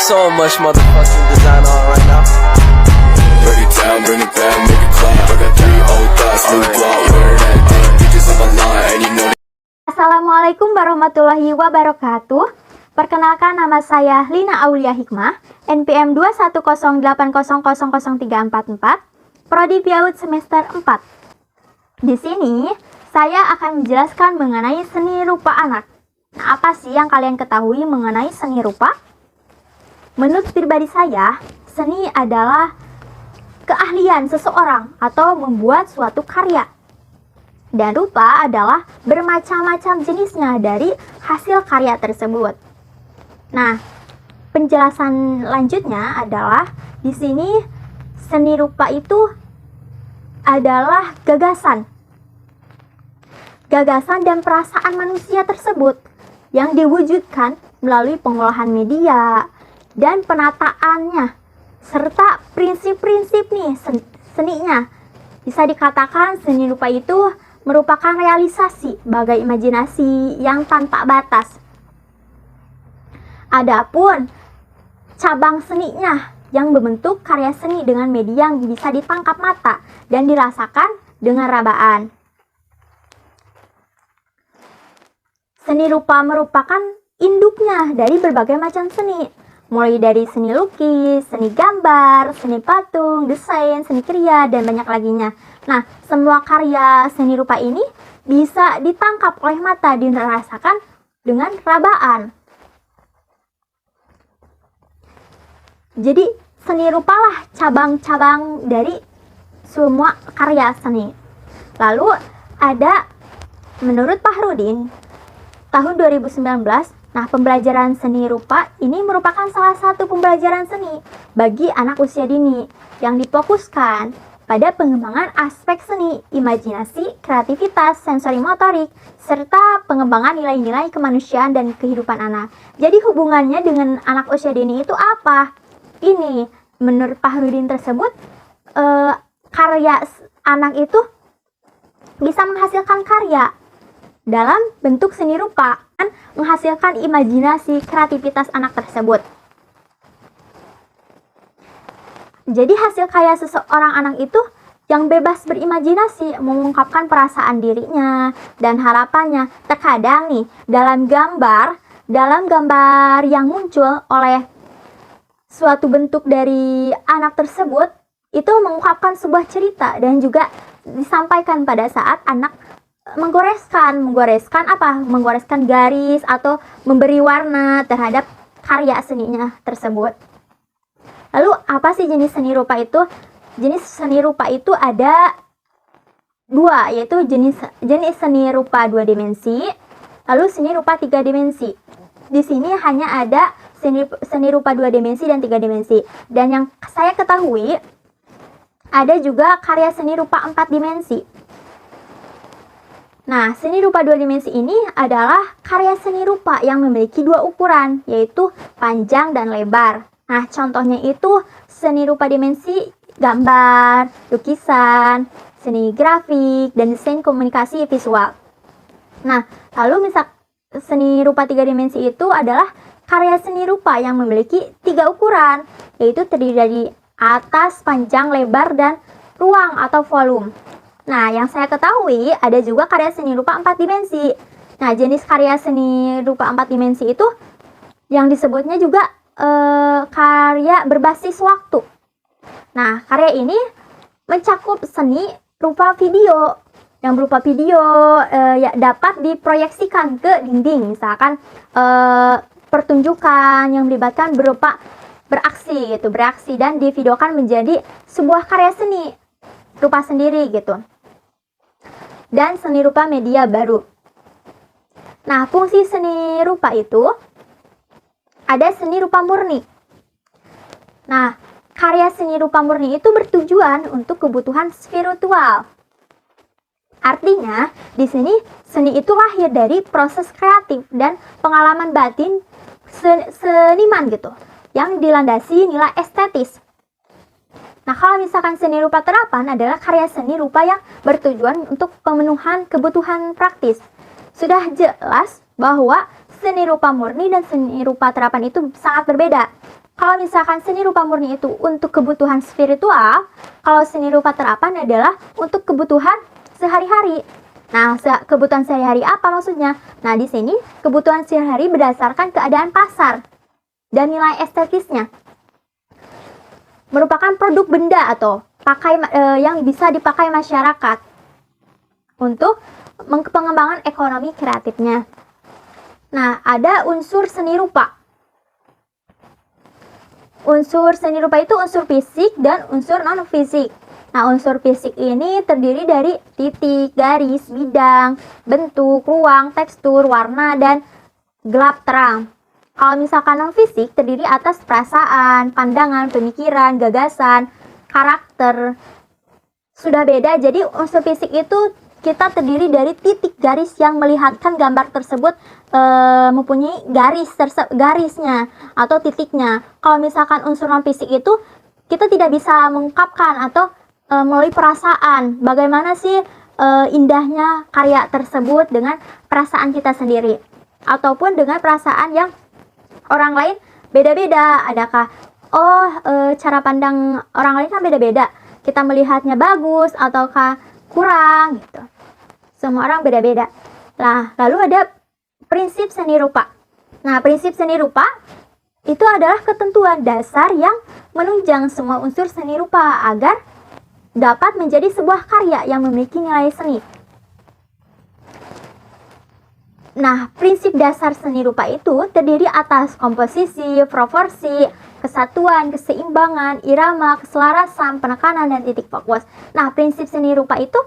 so much motherfucking design on right now. Break it down, bring it back, make it clap. I got 3 old thoughts, new guap, wear that dick. Bitches on my line, and you know. Assalamualaikum warahmatullahi wabarakatuh. Perkenalkan, nama saya Lina Aulia Hikmah, NPM 21080003444, Prodi PAUD semester 4. Di sini saya akan menjelaskan mengenai seni rupa anak. Nah, apa sih yang kalian ketahui mengenai seni rupa? Menurut pribadi saya, seni adalah keahlian seseorang atau membuat suatu karya. Dan rupa adalah bermacam-macam jenisnya dari hasil karya tersebut. Nah, penjelasan lanjutnya adalah di sini seni rupa itu adalah gagasan dan perasaan manusia tersebut yang diwujudkan melalui pengolahan media dan penataannya serta prinsip-prinsip seninya. Bisa dikatakan seni rupa itu merupakan realisasi bagai imajinasi yang tanpa batas. Adapun cabang seninya yang membentuk karya seni dengan media yang bisa ditangkap mata dan dirasakan dengan rabaan. Seni rupa merupakan induknya dari berbagai macam seni, mulai dari seni lukis, seni gambar, seni patung, desain, seni kriya, dan banyak laginya. Nah, semua karya seni rupa ini bisa ditangkap oleh mata dan dirasakan dengan rabaan. Jadi, seni rupalah cabang-cabang dari semua karya seni. Lalu, ada menurut Fahrudin, tahun 2019, nah pembelajaran seni rupa ini merupakan salah satu pembelajaran seni bagi anak usia dini yang difokuskan pada pengembangan aspek seni, imajinasi, kreativitas, sensori motorik, serta pengembangan nilai-nilai kemanusiaan dan kehidupan anak. Jadi hubungannya dengan anak usia dini itu apa? Ini, menurut Fahrudin tersebut, karya anak itu bisa menghasilkan karya dalam bentuk seni rupa, menghasilkan imajinasi, kreativitas anak tersebut. Jadi hasil karya seseorang anak itu yang bebas berimajinasi, mengungkapkan perasaan dirinya dan harapannya. Terkadang nih, dalam gambar yang muncul oleh suatu bentuk dari anak tersebut, itu mengungkapkan sebuah cerita dan juga disampaikan pada saat anak menggoreskan garis atau memberi warna terhadap karya seninya tersebut. Lalu apa sih jenis seni rupa itu? Jenis seni rupa itu ada dua, yaitu jenis seni rupa 2 dimensi, lalu seni rupa 3 dimensi. Di sini hanya ada seni rupa 2 dimensi dan 3 dimensi. Dan yang saya ketahui, ada juga karya seni rupa 4 dimensi. Nah, seni rupa 2 dimensi ini adalah karya seni rupa yang memiliki 2 ukuran, yaitu panjang dan lebar. Nah, contohnya itu seni rupa dimensi gambar, lukisan, seni grafik, dan desain komunikasi visual. Nah, lalu seni rupa 3 dimensi itu adalah karya seni rupa yang memiliki 3 ukuran, yaitu terdiri dari atas, panjang, lebar, dan ruang atau volume. Nah, yang saya ketahui ada juga karya seni rupa 4 dimensi. Nah, jenis karya seni rupa 4 dimensi itu yang disebutnya juga karya berbasis waktu. Nah, karya ini mencakup seni rupa video, yang berupa video ya dapat diproyeksikan ke dinding, misalkan pertunjukan yang melibatkan berupa beraksi dan divideokan menjadi sebuah karya seni rupa sendiri gitu. Dan seni rupa media baru. Nah, fungsi seni rupa itu ada seni rupa murni. Nah, karya seni rupa murni itu bertujuan untuk kebutuhan spiritual. Artinya, di sini seni itu lahir dari proses kreatif dan pengalaman batin seniman gitu, yang dilandasi nilai estetis. Nah, kalau misalkan seni rupa terapan adalah karya seni rupa yang bertujuan untuk pemenuhan kebutuhan praktis. Sudah jelas bahwa seni rupa murni dan seni rupa terapan itu sangat berbeda. Kalau misalkan seni rupa murni itu untuk kebutuhan spiritual, kalau seni rupa terapan adalah untuk kebutuhan sehari-hari. Nah, kebutuhan sehari-hari apa maksudnya? Nah, di sini kebutuhan sehari-hari berdasarkan keadaan pasar dan nilai estetisnya. Merupakan produk benda atau yang bisa dipakai masyarakat untuk pengembangan ekonomi kreatifnya. Nah, ada unsur seni rupa. Unsur seni rupa itu unsur fisik dan unsur non-fisik. Nah, unsur fisik ini terdiri dari titik, garis, bidang, bentuk, ruang, tekstur, warna, dan gelap terang. Kalau misalkan non-fisik terdiri atas perasaan, pandangan, pemikiran, gagasan, karakter. Sudah beda, jadi unsur fisik itu kita terdiri dari titik garis yang melihatkan gambar tersebut mempunyai garisnya atau titiknya. Kalau misalkan unsur non fisik itu kita tidak bisa mengungkapkan atau melalui perasaan. Bagaimana sih indahnya karya tersebut dengan perasaan kita sendiri ataupun dengan perasaan yang orang lain beda-beda. Adakah cara pandang orang lain kan beda-beda. Kita melihatnya bagus ataukah kurang gitu. Semua orang beda-beda. Nah, lalu ada prinsip seni rupa. Nah, prinsip seni rupa itu adalah ketentuan dasar yang menunjang semua unsur seni rupa agar dapat menjadi sebuah karya yang memiliki nilai seni. Nah, prinsip dasar seni rupa itu terdiri atas komposisi, proporsi, kesatuan, keseimbangan, irama, keselarasan, penekanan, dan titik fokus. Nah, prinsip seni rupa itu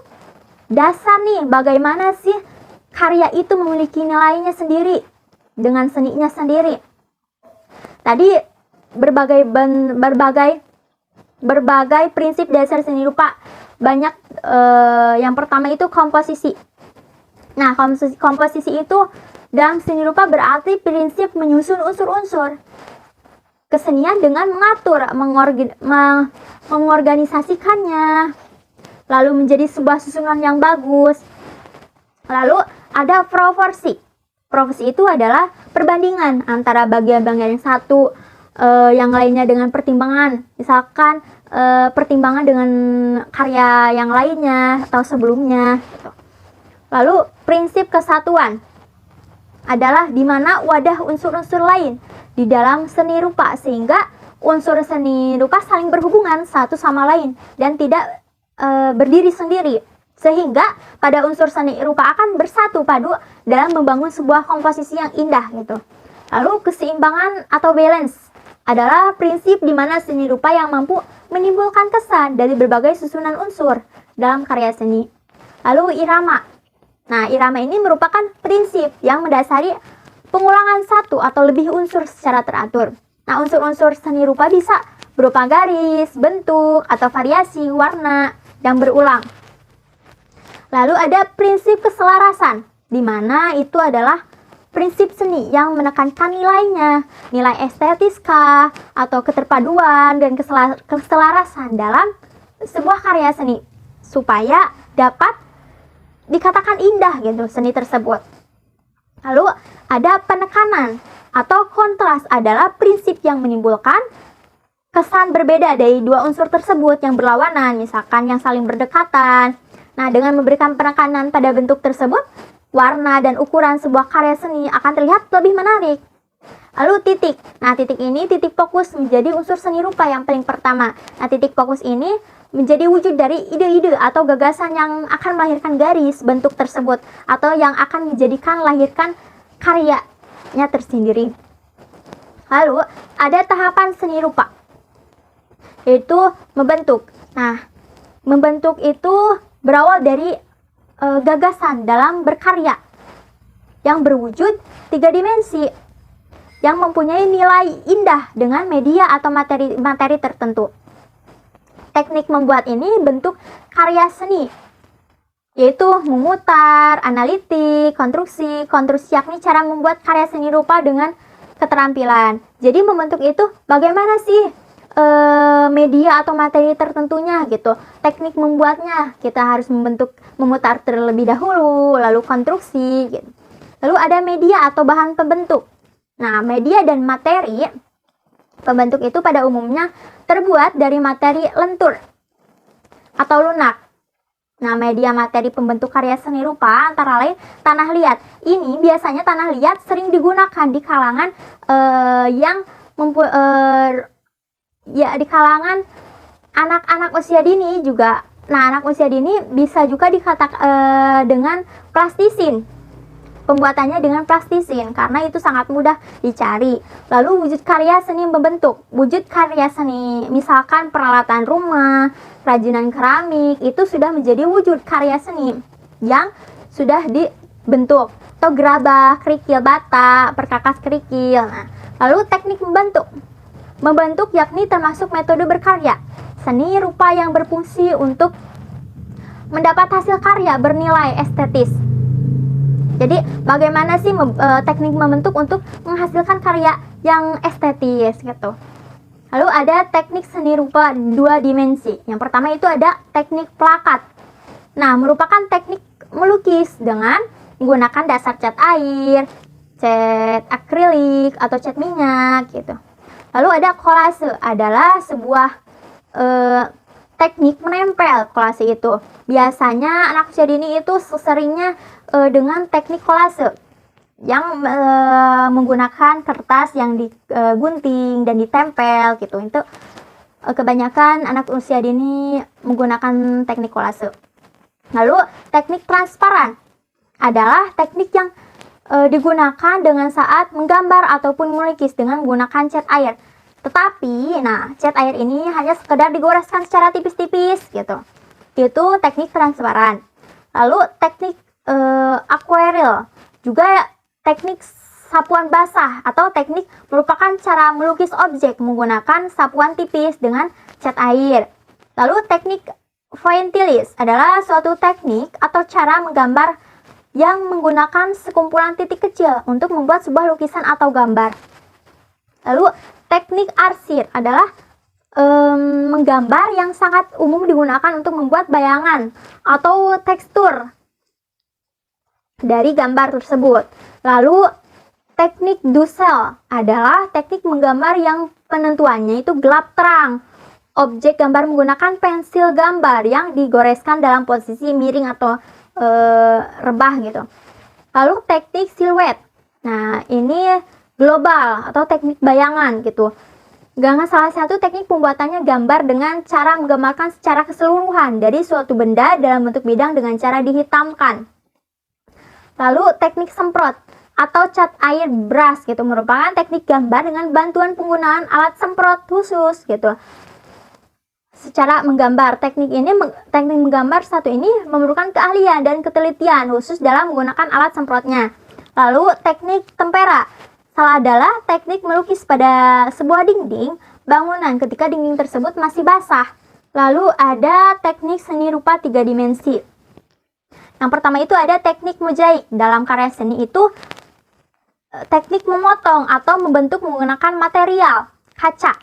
dasar nih, bagaimana sih karya itu memiliki nilainya sendiri dengan seninya sendiri. Tadi berbagai prinsip dasar seni rupa. Banyak yang pertama itu komposisi. Nah, komposisi itu dalam seni rupa berarti prinsip menyusun unsur-unsur kesenian dengan mengatur, mengorganisasikannya, lalu menjadi sebuah susunan yang bagus. Lalu ada proporsi. Proporsi itu adalah perbandingan antara bagian-bagian yang satu yang lainnya dengan pertimbangan. Misalkan pertimbangan dengan karya yang lainnya atau sebelumnya gitu. Lalu prinsip kesatuan adalah di mana wadah unsur-unsur lain di dalam seni rupa sehingga unsur seni rupa saling berhubungan satu sama lain dan tidak berdiri sendiri, sehingga pada unsur seni rupa akan bersatu padu dalam membangun sebuah komposisi yang indah gitu. Lalu keseimbangan atau balance adalah prinsip di mana seni rupa yang mampu menimbulkan kesan dari berbagai susunan unsur dalam karya seni. Lalu irama. Nah, irama ini merupakan prinsip yang mendasari pengulangan satu atau lebih unsur secara teratur. Nah, unsur-unsur seni rupa bisa berupa garis, bentuk, atau variasi warna yang berulang. Lalu ada prinsip keselarasan, di mana itu adalah prinsip seni yang menekankan nilainya, nilai estetis kah, atau keterpaduan dan keselarasan dalam sebuah karya seni, supaya dapat dikatakan indah gitu seni tersebut. Lalu ada penekanan atau kontras adalah prinsip yang menimbulkan kesan berbeda dari dua unsur tersebut yang berlawanan, misalkan yang saling berdekatan. Nah, dengan memberikan penekanan pada bentuk tersebut, warna dan ukuran sebuah karya seni akan terlihat lebih menarik. Lalu titik. Nah, titik ini titik fokus menjadi unsur seni rupa yang paling pertama. Nah, titik fokus ini menjadi wujud dari ide-ide atau gagasan yang akan melahirkan garis bentuk tersebut atau yang akan lahirkan karyanya tersendiri. Lalu ada tahapan seni rupa, yaitu membentuk. Nah, membentuk itu berawal dari gagasan dalam berkarya yang berwujud 3 dimensi yang mempunyai nilai indah dengan media atau materi tertentu. Teknik membuat ini bentuk karya seni, yaitu memutar, analitik, konstruksi yakni cara membuat karya seni rupa dengan keterampilan. Jadi membentuk itu bagaimana sih media atau materi tertentunya gitu. Teknik membuatnya kita harus memutar terlebih dahulu, lalu konstruksi gitu. Lalu ada media atau bahan pembentuk. Nah, media dan materi Pembentuk itu pada umumnya terbuat dari materi lentur atau lunak. Nah, media materi pembentuk karya seni rupa antara lain tanah liat. Ini biasanya tanah liat sering digunakan di kalangan di kalangan anak-anak usia dini juga. Nah, anak usia dini bisa juga dikatakan dengan plastisin. Pembuatannya dengan plastisin karena itu sangat mudah dicari. Lalu wujud karya seni membentuk. Wujud karya seni misalkan peralatan rumah, kerajinan keramik itu sudah menjadi wujud karya seni yang sudah dibentuk. Atau gerabah, kerikil bata, perkakas kerikil. Nah, lalu teknik membentuk. Membentuk yakni termasuk metode berkarya. Seni rupa yang berfungsi untuk mendapat hasil karya bernilai estetis. Jadi bagaimana sih teknik membentuk untuk menghasilkan karya yang estetis gitu. Lalu ada teknik seni rupa 2 dimensi. Yang pertama itu ada teknik plakat. Nah, merupakan teknik melukis dengan menggunakan dasar cat air, cat akrilik atau cat minyak gitu. Lalu ada kolase, adalah sebuah teknik menempel. Kolase itu biasanya anak usia dini itu seringnya dengan teknik kolase yang menggunakan kertas yang digunting dan ditempel gitu. Itu kebanyakan anak usia dini menggunakan teknik kolase. Lalu teknik transparan adalah teknik yang digunakan dengan saat menggambar ataupun melukis dengan menggunakan cat air. Tetapi, nah, cat air ini hanya sekedar digoreskan secara tipis-tipis gitu. Itu teknik transparan. Lalu teknik akuarel, juga teknik sapuan basah atau teknik merupakan cara melukis objek menggunakan sapuan tipis dengan cat air. Lalu teknik pointillis adalah suatu teknik atau cara menggambar yang menggunakan sekumpulan titik kecil untuk membuat sebuah lukisan atau gambar. Lalu teknik arsir adalah menggambar yang sangat umum digunakan untuk membuat bayangan atau tekstur dari gambar tersebut. Lalu teknik Dussel adalah teknik menggambar yang penentuannya itu gelap terang. Objek gambar menggunakan pensil gambar yang digoreskan dalam posisi miring atau rebah gitu. Lalu teknik siluet. Nah, ini global atau teknik bayangan gitu. Dengan salah satu teknik pembuatannya gambar dengan cara menggambarkan secara keseluruhan dari suatu benda dalam bentuk bidang dengan cara dihitamkan. Lalu teknik semprot atau cat air brush gitu merupakan teknik gambar dengan bantuan penggunaan alat semprot khusus gitu. Secara menggambar, teknik menggambar satu ini memerlukan keahlian dan ketelitian khusus dalam menggunakan alat semprotnya. Lalu teknik tempera adalah teknik melukis pada sebuah dinding bangunan ketika dinding tersebut masih basah. Lalu ada teknik seni rupa 3 dimensi. Yang pertama itu ada teknik mozaik. Dalam karya seni itu teknik memotong atau membentuk menggunakan material kaca,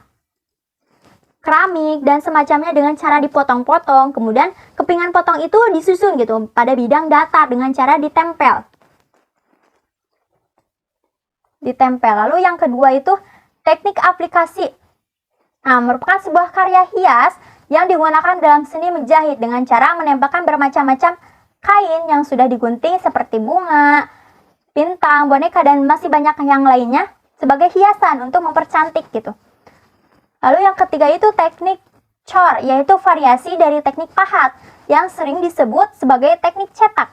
keramik dan semacamnya dengan cara dipotong-potong. Kemudian kepingan potong itu disusun gitu pada bidang datar dengan cara ditempel. Lalu yang kedua itu teknik aplikasi. Nah, merupakan sebuah karya hias yang digunakan dalam seni menjahit dengan cara menembakkan bermacam-macam kain yang sudah digunting seperti bunga, bintang, boneka dan masih banyak yang lainnya sebagai hiasan untuk mempercantik gitu. Lalu yang ketiga itu teknik cor, yaitu variasi dari teknik pahat yang sering disebut sebagai teknik cetak.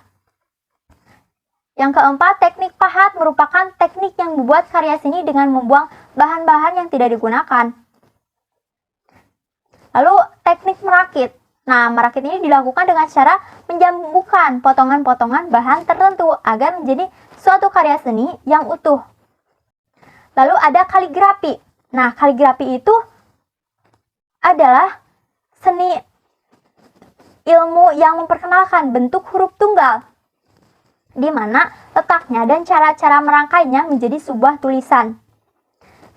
Yang keempat, teknik pahat merupakan teknik yang membuat karya seni dengan membuang bahan-bahan yang tidak digunakan. Lalu teknik merakit. Nah, merakit ini dilakukan dengan cara menjambukan potongan-potongan bahan tertentu agar menjadi suatu karya seni yang utuh. Lalu ada kaligrafi. Nah, kaligrafi itu adalah seni ilmu yang memperkenalkan bentuk huruf tunggal, di mana letaknya dan cara-cara merangkainya menjadi sebuah tulisan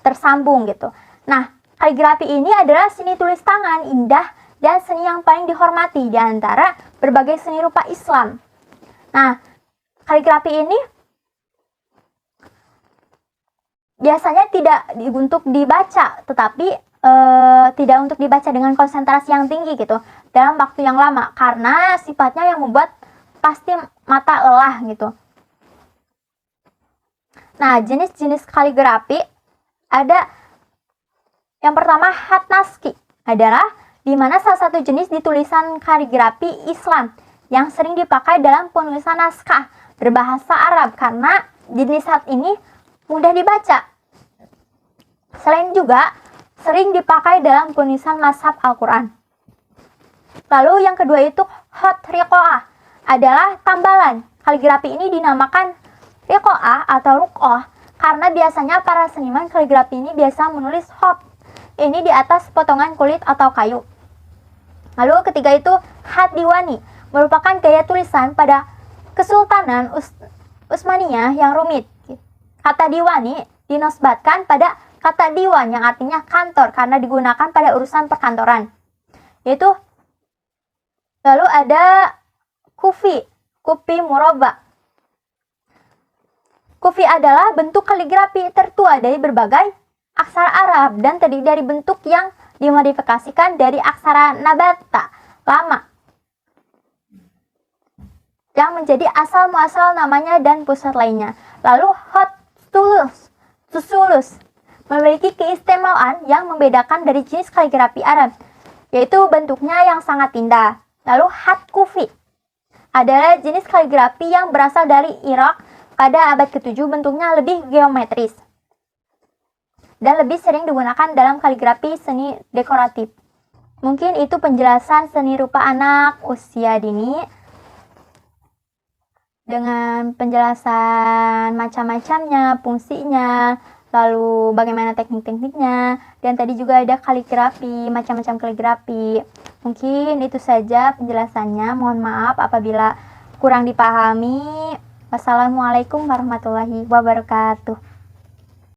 tersambung gitu. Nah, kaligrafi ini adalah seni tulis tangan indah dan seni yang paling dihormati di antara berbagai seni rupa Islam. Nah, kaligrafi ini biasanya tidak untuk dibaca, tetapi tidak untuk dibaca dengan konsentrasi yang tinggi gitu dalam waktu yang lama, karena sifatnya yang membuat pasti mata lelah gitu. Nah, jenis-jenis kaligrafi ada yang pertama, khat naskhi adalah di mana salah satu jenis di tulisan kaligrafi Islam yang sering dipakai dalam penulisan naskah berbahasa Arab karena jenis khat ini mudah dibaca. Selain juga sering dipakai dalam penulisan mazhab Al-Quran. Lalu yang kedua itu khat riqa'ah adalah tambalan. Kaligrafi ini dinamakan riqa'ah atau ruq'ah karena biasanya para seniman kaligrafi ini biasa menulis khat ini di atas potongan kulit atau kayu. Lalu ketiga itu khat diwani, merupakan gaya tulisan pada Kesultanan Utsmaniyah yang rumit. Kata diwani dinisbatkan pada kata diwan yang artinya kantor karena digunakan pada urusan perkantoran. Yaitu lalu ada kufi murabba. Kufi adalah bentuk kaligrafi tertua dari berbagai aksara Arab dan terdiri dari bentuk yang dimodifikasikan dari aksara Nabata lama yang menjadi asal muasal namanya dan pusat lainnya. Lalu khat sulus memiliki keistimewaan yang membedakan dari jenis kaligrafi Arab, yaitu bentuknya yang sangat indah. Lalu khat kufi adalah jenis kaligrafi yang berasal dari Irak pada abad ke-7, bentuknya lebih geometris dan lebih sering digunakan dalam kaligrafi seni dekoratif. Mungkin itu penjelasan seni rupa anak usia dini dengan penjelasan macam-macamnya, fungsinya, lalu bagaimana teknik-tekniknya, dan tadi juga ada kaligrafi, macam-macam kaligrafi. Mungkin itu saja penjelasannya. Mohon maaf apabila kurang dipahami. Wassalamualaikum warahmatullahi wabarakatuh.